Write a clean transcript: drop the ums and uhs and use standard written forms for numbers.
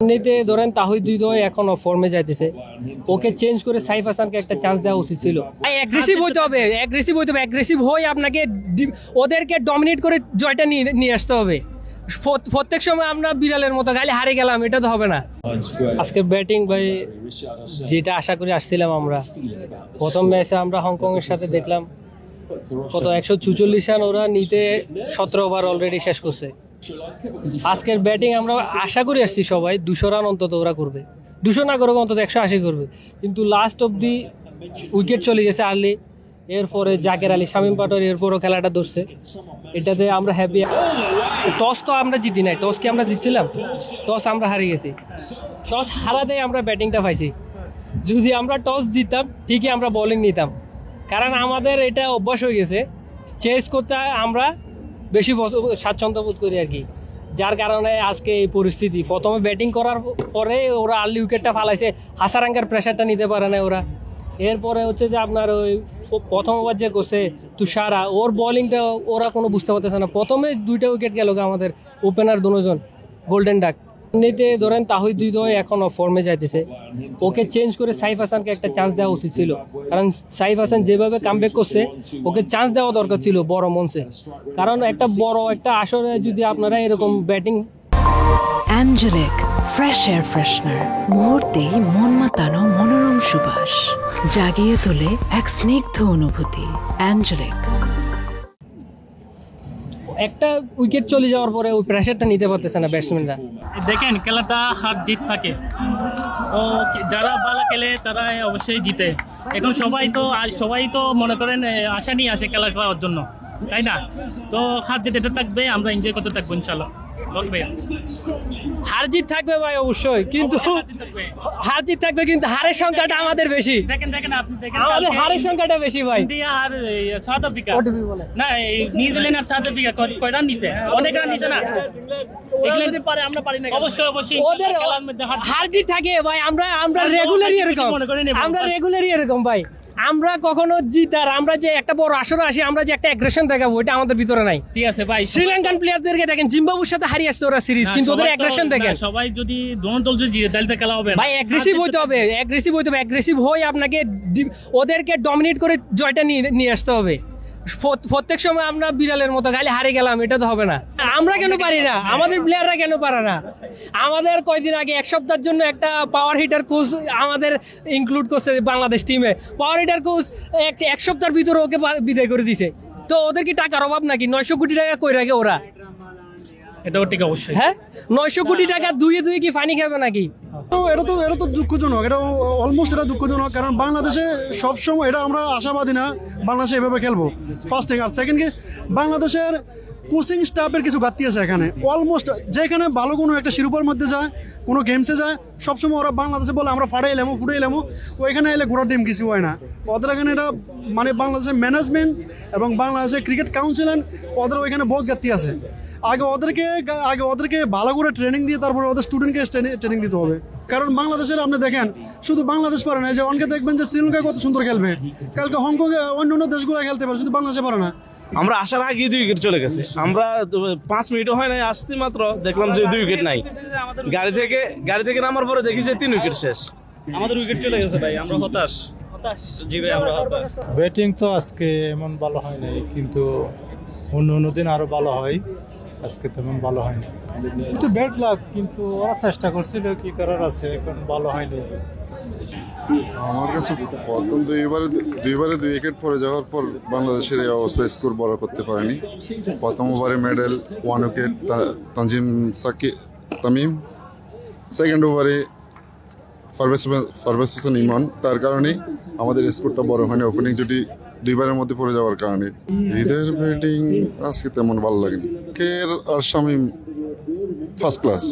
এমনিতে ধরেন তাহিদ হৃদয় এখনো ফর্মে যাইতেছে, ওকে চেঞ্জ করে সাইফ হাসানকে একটা চান্স দেওয়া উচিত ছিল। অ্যাগ্রেসিভ হইতে হবে, অ্যাগ্রেসিভ হয়ে আপনাকে ওদেরকে ডমিনেট করে জয়টা নিয়ে আসতে হবে। প্রত্যেক সময় আমরা বিড়ালের মতো খালি হারে গেলাম, এটা তো হবে না। আজকে ব্যাটিং ভাই যেটা আশা করে আসছিলাম আমরা, প্রথম ম্যাচে আমরা হংকংয়ের সাথে দেখলাম কত 144 রান ওরা নিতে 17 ওভার অলরেডি শেষ করছে। আজকের ব্যাটিং আমরা আশা করে আসছি সবাই 200 রান অন্তত ওরা করবে, 200 না করবে অন্তত 180 করবে, কিন্তু লাস্ট অব্দি উইকেট চলে গেছে আর্লি। এরপরে জাকের আলী, শামীম পাটোয়ারি এরপরও খেলাটা ধরছে, এটাতে আমরা হ্যাপি। টস তো আমরা জিতি নাই, টস কি আমরা জিতছিলাম? টস আমরা হারিয়ে গেছি। টস হারাতে আমরা ব্যাটিংটা পাইছি। যদি আমরা টস জিততাম ঠিকই আমরা বোলিং নিতাম, কারণ আমাদের এটা অভ্যাস হয়ে গেছে চেস করতে, আমরা বেশি স্বাচ্ছন্দ্য বোধ করি আর কি, যার কারণে আজকে এই পরিস্থিতি। প্রথমে ব্যাটিং করার পরে ওরা আর্লি উইকেটটা ফালাইছে, হাসারাঙ্গার প্রেশারটা নিতে পারে না ওরা। এরপরে হচ্ছে যে আপনার ওই প্রথম ওভার যে করছে তুষারা, ওর বোলিংটা ওরা কোনো বুঝতে পারতেছে না। প্রথমে 2টা উইকেট গেল আমাদের ওপেনার দুজন গোল্ডেন ডাক। এমনিতে ধরেন তাহিদ হৃদয় এখনো ফর্মে যাইতেছে, ওকে চেঞ্জ করে সাইফ হাসানকে একটা চান্স দেওয়া উচিত ছিল, কারণ সাইফ হাসান যেভাবে কামব্যাক করছে ওকে চান্স দেওয়া দরকার ছিল বড় মঞ্চে। কারণ একটা আসরে যদি আপনারা এরকম batting. Angelic fresh air freshener, মুহূর্তেই মন মাতানো মনোরম সুবাস, জাগিয়ে তোলে এক স্নিগ্ধ অনুভূতি। অ্যাঞ্জেলিক। একটা উইকেট চলে যাওয়ার পরে ওই প্রেশারটা নিতে পারতেছে না ব্যাটসম্যানরা। দেখেন খেলাটা হার জিত থাকে, ও যারা ভালো খেলে তারা অবশ্যই জিতে। এখন সবাই তো মনে করেন আশা নিয়ে আসে খেলা খেলার জন্য, তাই না? তো হার জিত এটা থাকবে, আমরা এনজয় করতে থাকবো ইনশাল্লাহ। হার জিত থাকবে ভাই অবশ্যই, কিন্তু হার জিত থাকবে, কিন্তু হারের সংখ্যাটা আমাদের বেশি। দেখেন আপনি দেখেন আমাদের হারের সংখ্যাটা বেশি ভাই। ইন্ডিয়া আর সাউথ আফ্রিকা না, নিউজিল্যান্ড আর সাউথ আফ্রিকা কয় রান নিছে? অনেক রান নিছে না? অবশ্যই ওদের হার জিত থাকে ভাই। আমরা রেগুলারই এরকম ভাই। আমরা কখনো জিত আর আমরা যে একটা বড় আসরে আসি, আমরা যে একটা অ্যাগ্রেশন দেখাবো, ওটা আমাদের ভিতরে নাই। ঠিক আছে ভাই, শ্রীলঙ্কান প্লেয়ারদেরকে দেখেন, জিম্বাবুর সাথে হারিয়ে আসছে ওরা সিরিজ, কিন্তু ওদের অ্যাগ্রেশন দেখেন। সবাই যদি দোনো দল যদি জিতে তাহলে খেলা হবে ভাই। অ্যাগ্রেসিভ হইতে হবে, অ্যাগ্রেসিভ হয়ে আপনাকে ওদেরকে ডমিনেট করে জয়টা নিয়ে আসতে হবে। প্রত্যেক সময় আমরা বিড়ালের মতো খালি হারে গেলাম, এটা তো হবে না। আমরা কেন পারি না? আমাদের প্লেয়াররা কেন পারে না? আমাদের কয়দিন আগে 1 সপ্তাহের জন্য একটা পাওয়ার হিটার কোচ আমাদের ইনক্লুড করছে বাংলাদেশ টিমে। পাওয়ার হিটার কোচ 1 সপ্তাহের ভিতরে ওকে বিদায় করে দিছে। তো ওদের কি টাকার অভাব নাকি? 900 কোটি টাকা কই রাখে ওরা? এটাও ঠিক অবশ্যই। হ্যাঁ, 900 কোটি টাকা দুয়ে কি ফানি খাবে নাকি? এটা তো দুঃখজনক, এটা অলমোস্ট দুঃখজনক। কারণ বাংলাদেশে সবসময় এটা আমরা আশাবাদী না বাংলাদেশে এভাবে খেলবো। ফার্স্ট থিং, আর সেকেন্ড কি, বাংলাদেশের কোচিং স্টাফের কিছু ঘাটতি আছে এখানে। অলমোস্ট যেখানে ভালো কোনো একটা শিরোপার মধ্যে যায়, কোনো গেমসে যায়, সবসময় ওরা বাংলাদেশে বলে আমরা ফুটাইলামো, ওইখানে এলে ঘোরার টিম কিছু হয় না ওদের এখানে। এটা মানে বাংলাদেশের ম্যানেজমেন্ট এবং বাংলাদেশের ক্রিকেট কাউন্সিল, ওদের ওইখানে বহুত ঘাটতি আছে। আগে ওদেরকে ভালো করে ট্রেনিং দিয়ে তারপরে ওদের স্টুডেন্টকে ট্রেনিং দিতে হবে। কারণ বাংলাদেশের আপনি দেখেন, শুধু বাংলাদেশ পারে না, যে অনেকে দেখবেন যে শ্রীলঙ্কা কত সুন্দর খেলবে, কালকে হংকংয়ে অন্য দেশগুলো খেলতে পারে, শুধু বাংলাদেশে পারে না। আমরা আসার আগে 2 উইকেট চলে গেছে, আমরা 5 মিনিটও হয় নাই, আসছি মাত্র, দেখলাম যে 2 উইকেট নাই। গাড়ি থেকে নামার পরে দেখি যে 3 উইকেট শেষ, আমাদের উইকেট চলে গেছে ভাই। আমরা হতাশ। জি ভাই, আমরা হতাশ। ব্যাটিং তো আজকে এমন ভালো হয় নাই, কিন্তু অন্য দিন আরো ভালো হয়, আজকে তেমন ভালো হয়নি। একটু ব্যাড লাক, কিন্তু ওরা চেষ্টা করছিল, কি করার আছে, এখন ভালো হয়নি। আমার কাছে প্রথম দুইবারে 2 উইকেট পরে যাওয়ার পর বাংলাদেশের এই অবস্থা, স্কোর বড় করতে পারেনি। প্রথম ওভারে মেডেল 1 উইকেট তামিম, সেকেন্ড ওভারে পারভেজ হোসেন ইমন, তার কারণেই আমাদের স্কোরটা বড় হয়নি। ওপেনিং জুটি 2বারের মধ্যে পড়ে যাওয়ার কারণে। হৃদয়ের ব্যাটিং আজকে তেমন ভালো লাগেনি। কের আর শামীম ফার্স্ট ক্লাস।